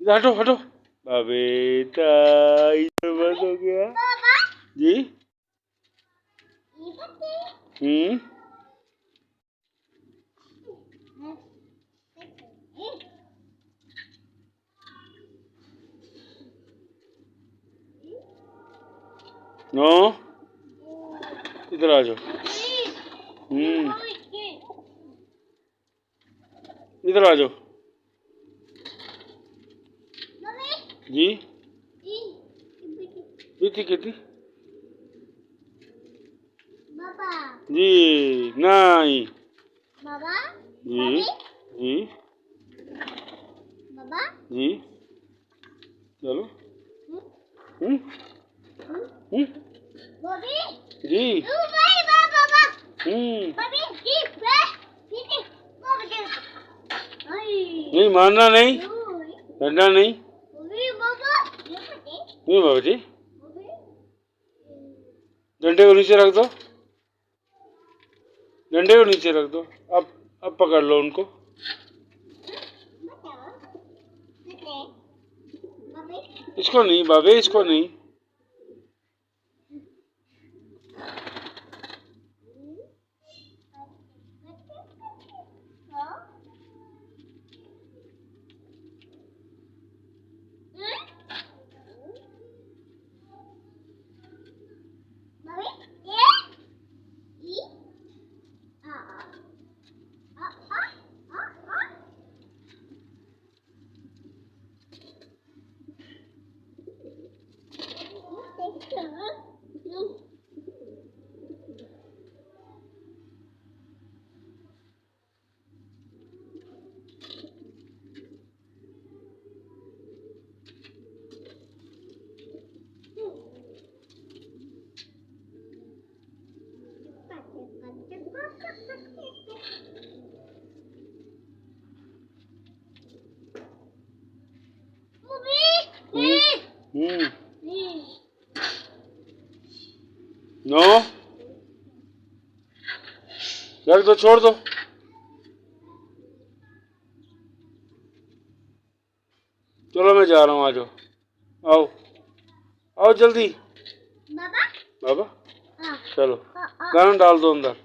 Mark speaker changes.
Speaker 1: हटो हटो। बेटा इधर बंद हो गया जी। नो इधर आ जाओ। इधर आ जाओ जी। बीती कितनी जी नहीं जी जी जी चलो जी नहीं मारना नहीं, डरना नहीं। नहीं बाबा जी, डंडे को नीचे रख दो, डंडे को नीचे रख दो। अब पकड़ लो उनको। इसको नहीं बाबे, इसको नहीं। नो रख दो, छोड़ दो। चलो मैं जा रहा हूँ, आ जाओ, आओ आओ जल्दी। बाबा चलो गाना डाल दो अंदर।